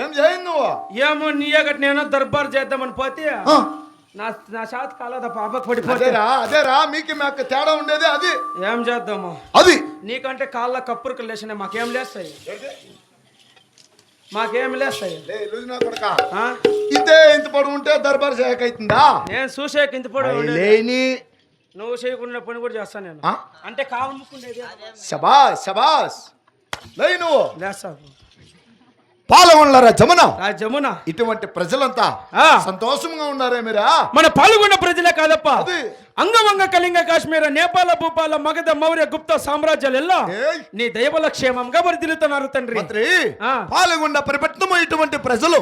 ఏం చేయండి నువ్వు? ఏమో నీయే గట్టి నేను దర్బార్ చేద్దామని పోతే నా నా చేత కాలేదా పాపకు పడిపోతే. అదేరా మీకు మాకు తేడా ఉండేది అది. ఏం చేద్దాము అది నీకంటే కాళ్ళ కప్పురుకు లేచినాయి, మాకేం లేస్తాయి, మాకేం లేస్తాయి. ఇంతే ఇంత పొడవు ఉంటే దర్బార్ చేయకైతుందా? నేను చూసే ఇంత పొడవు లేని నువ్వు చేయకుండా పని కూడా చేస్తాను నేను. అంటే కావు ముక్కుండేది. శబాస్ శబాస్ లే నువ్వు లేస్తా. పాల్గొనరా జమున జమున ఇటువంటి ప్రజలంతా సంతోషంగా ఉన్నారే మీరా? మన పాల్గొన్న ప్రజలే కాదప్ప, అది అంగవంగ కళింగ కాశ్మీర నేపాల భూపాల మగధ మౌర్య గుప్త సామ్రాజ్యాలెల్లా నీ దయవల క్షేమంగా వర్ధిల్లుతున్నారు తండ్రి. పాల్గొండ పరిపట్నము ఇటువంటి ప్రజలు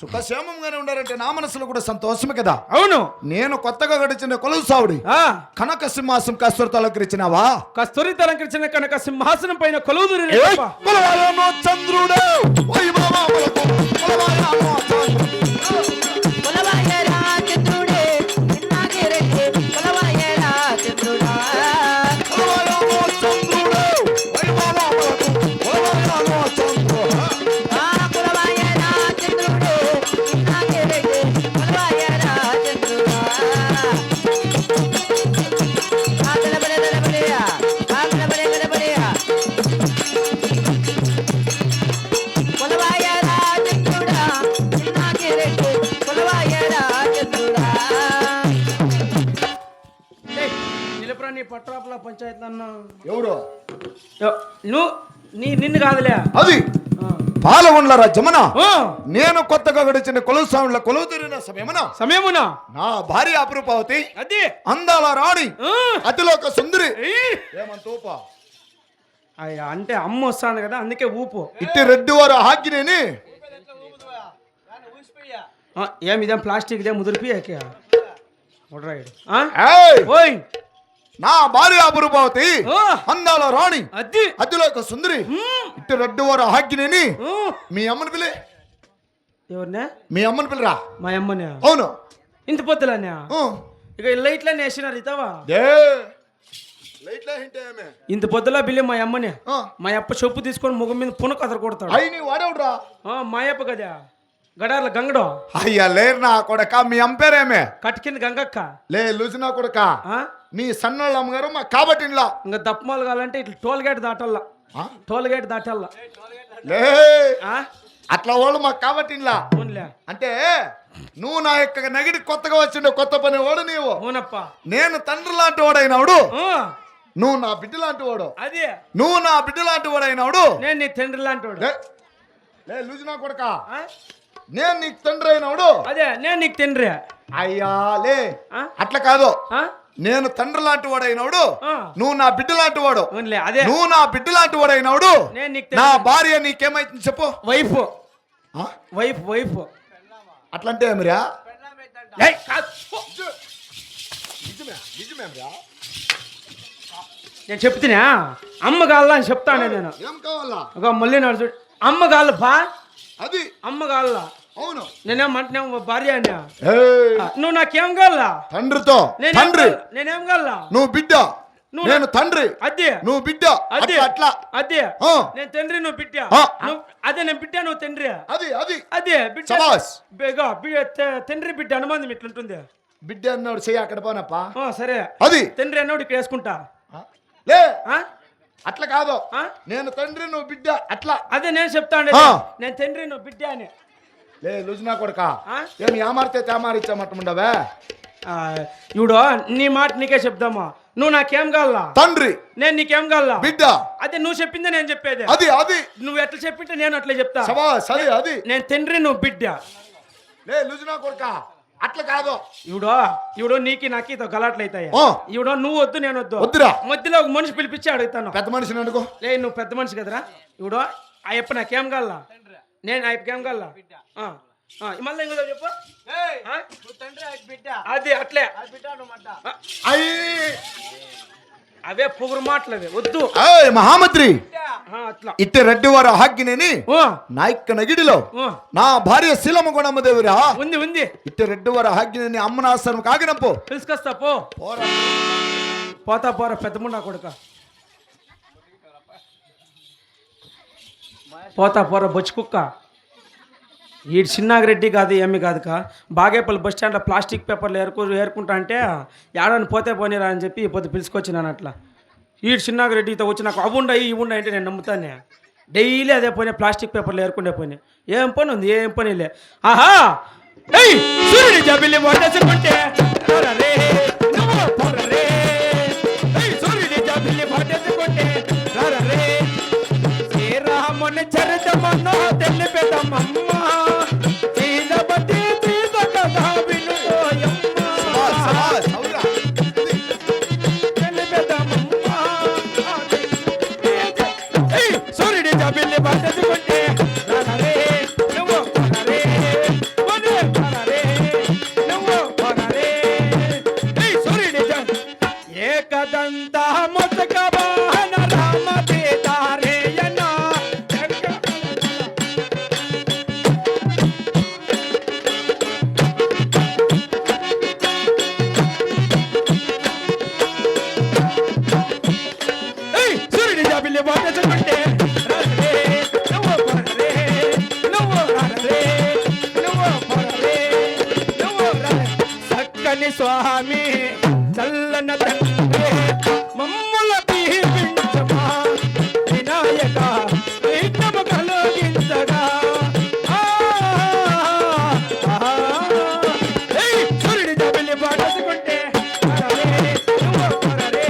సుఖక్షేమంగానే ఉండారంటే నా మనసులో కూడా సంతోషమే కదా. అవును, నేను కొత్తగా గడిచిన కొలువు సావుడి కనక సింహాసం కస్తూరితో అలంకరించినావా? కస్తూరితో అలంకరించిన కనక సింహాసనం పైన కొలువుదురు చంద్రుడు పట్రాపుల పంచాయతీ అన్న ఎవడు? నువ్వు నిన్ను కాదులే. అది పాల్గొనరా జమున నేను కొత్తగా గడిచిన కొలువు సావుల కొలువు తీరిన సమయమున నా భార్య అపురూపావతి అది అందాల రాణి అతిలోక సుందరి ఏమంతూపా అంటే అమ్మ వస్తాను కదా అందుకే ఊపు ఇట్టి రెడ్డి వారు ఆజ్ఞని ఏమి ఇదేం ప్లాస్టిక్ ఇదే ముదిరిపి నా భార్య అపురూపావతి అందాల రాణి అతిలోక సుందరి ఇట్టి రెడ్డి వారు ఆజ్ఞని మీ అమ్మని పిలి. ఎవరినే? మీ అమ్మని పిల్లరా? మా అమ్మని. అవును. ఇంత పొద్దులనే ఇక లైట్లన్నీ వేసినారు ఇతావా? ఇంత పొద్దులా బిల్లి మా అమ్మని. మా అప్ప చెప్పు తీసుకొని ముఖం మీద పునక అతను కొడతాడు. వాడవుడ్రా? మా అప్ప కదా గడార్ల గంగడో. అయ్యా లేరు నా కొడక. మీ అంపేరేమే? కట్కింది గంగక్క. లే లూజు నా కొడక. మీ సన్నోళ్ళ అమ్మగారు మా కాబట్టి ఇంకా దప్పమాలు కావాలంటే ఇట్లా టోల్ గేట్ దాటల్లా. టోల్ గేట్ దాటల్లా. లే అట్లా వాళ్ళు మాకు కాబట్టి అంటే నువ్వు నా యొక్క నగిడి కొత్తగా వచ్చిండే కొత్త పని వాడు నీవు. అవునప్ప. నేను తండ్రి లాంటి వాడైనాడు, నువ్వు నా బిడ్డ లాంటి వాడు. అదే నువ్వు నా బిడ్డ లాంటి వాడైనాడు, నేను నీ తండ్రి లాంటి వాడు. లే లూజు నా కొడక. నేను నీకు తండ్రి అయినాడు. అదే నేను నీకు తండ్రి. అయ్యా లే అట్లా కాదు. నేను తండ్రి లాంటి వాడైనాడు, నువ్వు నా బిడ్డ లాంటి వాడు. నువ్వు నా బిడ్డ లాంటి వాడైనాడు, నా భార్య నీకేమైతుంది చెప్పు? వైఫ్. వైఫ్ వైఫ్ అట్లంటే ఏమిరా? నేను చెప్తున్నా అమ్మ కావాలా అని చెప్తాను నేను. ఏం కావాలా? ఒక మళ్ళీ నాడు చూడు అమ్మ కాళ్ళ బా. అది అమ్మ కాళ్ళ. అవును. నేనేమంటున్నా భార్య అన్నా. నువ్వు నాకేం కావాలా? తండ్రితో తండ్రి. నేనేం కావాలా? నువ్వు బిడ్డ, నేను తండ్రి. అదే నువ్వు బిడ్డ. అదే అట్లా అదే నేను తండ్రి నువ్వు బిడ్డ. అదే నేను బిడ్డ నువ్వు తండ్రి. అది అది అదే బిడ్డ తండ్రి బిడ్డ అనుబంధం ఇట్లుంటుంది. బిడ్డ అన్నాడు చెయ్యి అక్కడ పోనప్పా. సరే అది తండ్రి అన్నాడు ఇక్కడ వేసుకుంటా. లే అట్లా కాదు. నేను తండ్రి నువ్వు బిడ్డ అట్లా. అదే నేను చెప్తాను నేను తండ్రి నువ్వు బిడ్డ అని. లే లుజ్నా కొడక ఏమి ఆమారితే తేమారిచ్చామట్టముండవే. ఇప్పుడు నీ మాట నీకే చెప్దామా? నువ్వు నాకేం కావాలా? తండ్రి. నేను నీకేం కావాలా? బిడ్డ. అదే నువ్వు చెప్పిందే నేను చెప్పేది. అది అది నువ్వు ఎట్లా చెప్పింటే నేను అట్లా చెప్తా. అది అది నేను తండ్రి నువ్వు బిడ్డ. లే లుజ్నా కొడక అట్లా కాదు. ఇప్పుడు నీకి నాకి గలాట్లయితాయి. ఇప్పుడు నువ్వు వద్దు నేను వద్దు. వద్దురా. మధ్యలో ఒక మనిషి పిలిపించి అడుగుతాను. పెద్ద మనిషిని అనుకో. లే నువ్వు పెద్ద మనిషి కదరా. ఇప్పుడు అయ్యప్ప నాకేం కావాలా? నేను అయ్యప్పకేం కావాలా? మళ్ళీ ఇంకో చెప్పు. అది అట్లే అవే పొగురు మాటలు అవే వద్దు. మహామంత్రి అట్లా ఇట్టి రెడ్డి వారు ఆజ్ఞని నాయక్క నగిడిలో నా భార్య శీలమ్మ గుణమ్మదేవిరా ఉంది ఉంది. ఇట్టి రెడ్డి వారు ఆజ్ఞని అమ్మనాశ్రమం కాగినప్పు పిలుచుకొస్తా పో. పోతా పోరా పెద్దముండా కొడుక. పోతా పోరా బొచ్చు కుక్క. ఈ చిన్నాగిరెడ్డి కాదు ఏమి కాదుకా బాగేపల్లి బస్ స్టాండ్లో ప్లాస్టిక్ పేపర్లు ఏరుకుంటా అంటే ఏడాని పోతే పోనీరా అని చెప్పి పొద్దు పిలుచుకొచ్చినాను అట్లా. ఈ చిన్నాగిరెడ్డితో వచ్చి నాకు అవి ఉండయి ఇవి ఉన్నాయి అంటే నేను నమ్ముతానే. డైలీ అదే పోయినా ప్లాస్టిక్ పేపర్లు ఏరుకుంటే పోయినాయి. ఏం పని ఉంది, ఏం పని లే. ఆహా ఏయ్ సూర్యుడి జబిల్లి వాటేసుకుంటే రే నువ్వు పోరరే. ఏయ్ సూర్యుడి జబిల్లి వాటేసుకుంటే రే శ్రీరాముని చరితమన్నో తెల్లి పెద్దమ్మ సీతపతి సీత కథ వినుకోయమ్మ తెల్లి పెద్దమ్మ. ఏయ్ సూర్యుడి జబిల్లి వాటేసుకుంటే రే నువ్వు పోరరే. ఏకదంత ముతక వాహన రామ సీతారేయన సూర్యుడి జాబిల్లి బాటేసుకుంటే నువ్వు పోరరే నువ్వు రారే నువ్వు పోరరే నువ్వు రారే. చక్కని స్వామి చల్లన తండ్రి మమ్ముల దీవించమా వినాయక విఘ్నము కలిగించగా. సూర్యుడి జబిల్లి బాటేసుకుంటే నువ్వు పోరరే.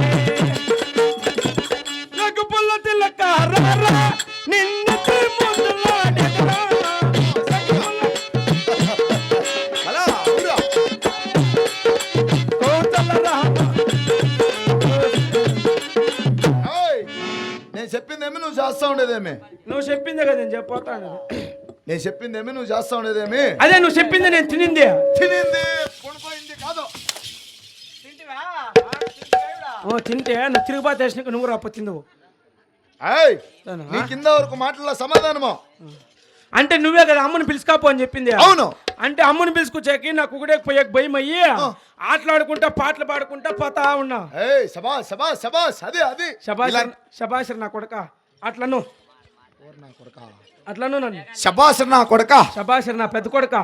నాకు పుల్ల తిలక రారా నిన్నటి ముద్దులాడెదరా. అలా అవురా. ఏయ్, నేను చెప్పిందేమి నువ్వు చేస్తా ఉండేదేమి. నువ్వు చెప్పిందే కదా నేను చెప్పిపోతాను. నేను చెప్పిందేమి నువ్వు చేస్తా ఉండేదేమి. అదే నువ్వు చెప్పింది నేను తినింది. తినింది కొనుక్కోయింది కాదు. ఓ తింటే నువ్వు తిరుగుబాటు వేసినాక నువ్వు రాపో తిందువు. ఏయ్, నీ కింద వరకు మాటల సమాధానమా. అంటే నువ్వే కదా అమ్మని పిలుచుకాపో అని చెప్పింది. అవును. అంటే అమ్మని పిలుచుకొచ్చాకి నాకు ఒకటే పోయాక భయం అయ్యి ఆటలాడుకుంటా పాటలు పాడుకుంటా పోతా ఉన్నా. ఏయ్ సబాస్ సబాస్ సబాస్. అదే అది శబాష్ నా కొడక అట్లను అట్లను నన్ను శబాస్ నా కొడక. శబాష్ నా పెద్ద కొడక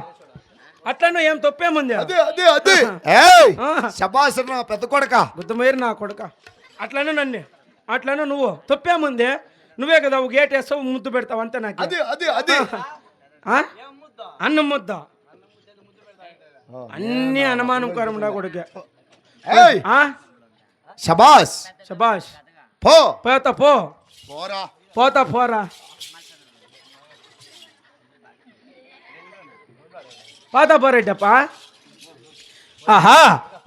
అట్లను ఏం తప్పేముంది. అదే అదే అదే. ఏయ్ శబాస్ నా పెద్ద కొడక. గుద్దమేరు నా కొడక అట్లను నన్ను అట్లను నువ్వు తప్పేముంది. నువ్వే కదా ఒక గేట్ వేస్తావు ముద్దు పెడతావు అంతే నాకు. అదే అదే అదే. అన్నం ముద్ద అన్ని అనుమానం కరముడా కొడుకే. ఏయ్ శబాస్ శబాష్ పో పోతా పో పోరా పోతా పోరా పోతా పోరేటప్ప. ఆహా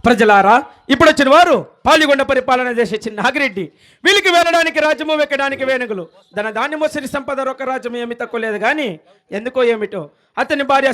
ప్రజలారా ఇప్పుడు వచ్చిన వారు పాలిగొండ పరిపాలన చేసే చిన్నాగిరెడ్డి. వీళ్ళకి వెళ్ళడానికి రాజ్యము వెక్కడానికి వేణుగులు ధన ధాన్యము సిరి సంపద రొక్క రాజ్యం ఏమి తక్కువ లేదు కానీ ఎందుకో ఏమిటో అతని భార్య